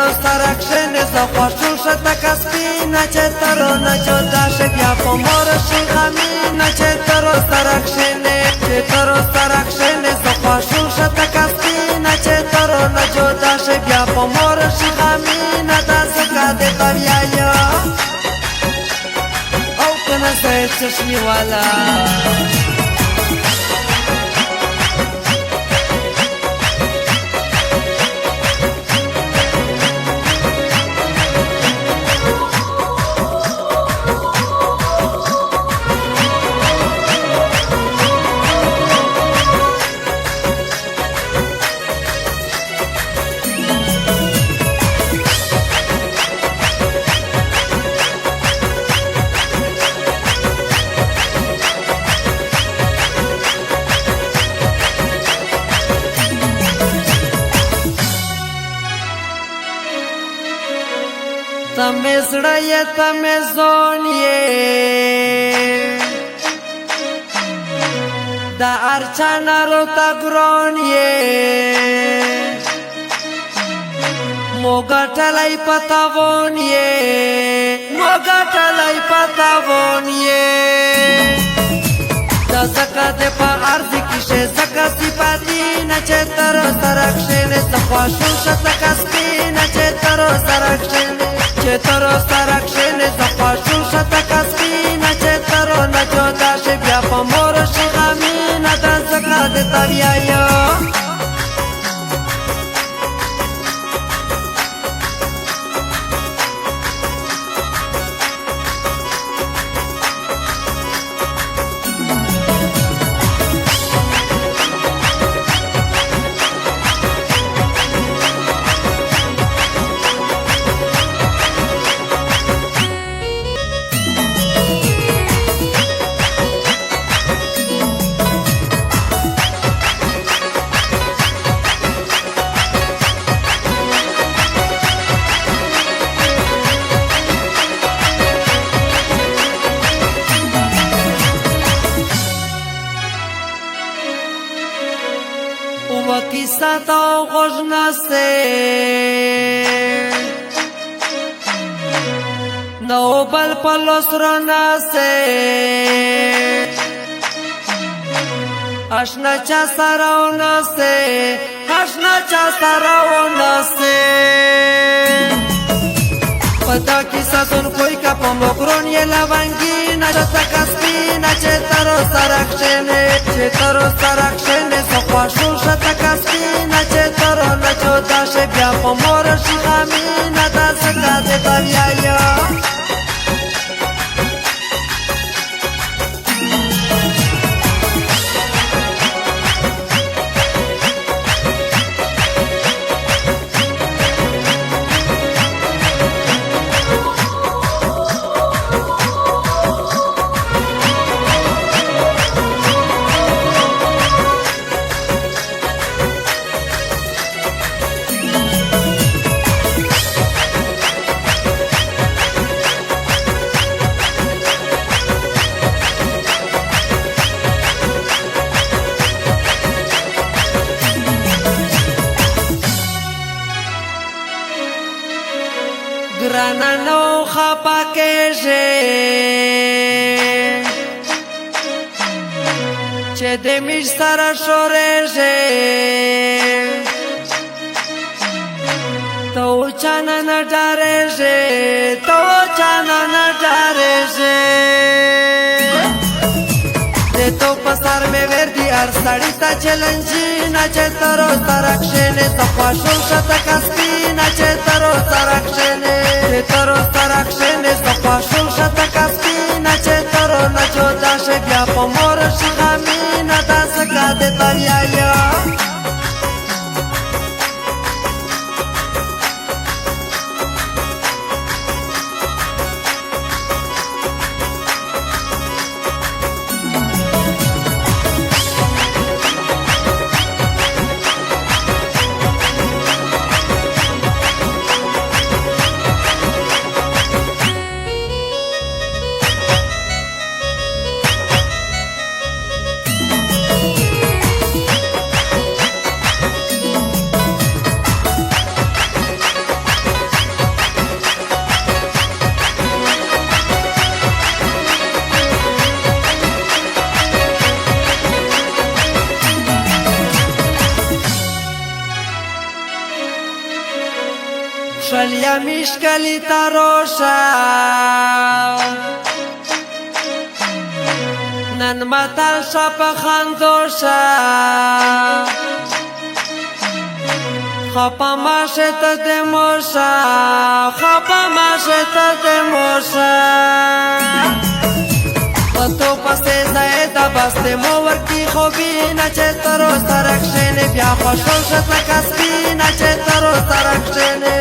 ترو سره کښېنې زه خوښو ښه تکه سپینه چې ترو نه جدا شي بیا په مور شي غمینه چې ترو سره کښېنې چې ترو سره کښېنې زه خوښو ښه تکه سپینه چې ترو نه جدا شي بیا په مور شي غمینه دا ځکه دې ته ویایم او که نه زه یې چشمې والا تمه زړه یې تمه زون یې دا ارچانا رو تا ګرون یې موګټلای پتاون یې موګټلای پتاون یې دا زکه د په ارض کې شه زکه صفاتی نه چې تر سره کښېنې زه خوښو شه زکه سپینه چې تر سره کښېنې چې تر سره کښېنې زه خوښو شه زکه سپینه چې تر نه جدا شي بیا په مور شي غمینه دا زکه د ته ویایم किस्सा तो गोजना से नोबल पलोसरना से आशना चा सरावना से आशना चा सरावना से पता किस्सा सुन कोई का पमोग्रोन ये लवंगी ना जता कस्पी ना चेतरो सरक्षने सख्वाशु शता कस्पी ना चेतरो ना जोदा शे ब्या पमोर शिगामी ना दा सका दे तवियाया ग्राना नो खपा के चे दे मिश सारा शोरे तो चाना न डारे तो चाना न डारे दे तो पसार में वेर्दी आर साड़ी ता चलंजी ना चे तरो सरक्षने सख्वाशो शता कस्पी ना चे तरो सरक्षने तरो सरक्षने सख्वाशो शता कस्पी ना चे तरो ना जोदा शे ब्या पमोर शि غمینه دا زکه د ته ویایم شلیا میشکلی تروشا نن متل شپ خندوشا خپا ماشت دموشا خپا ماشت دموشا تو پسې زائد بسته مو ورکی خوبی نه چې ترو سرکشنه بیا خوشو شت کسبی نه چې ترو سرکشنه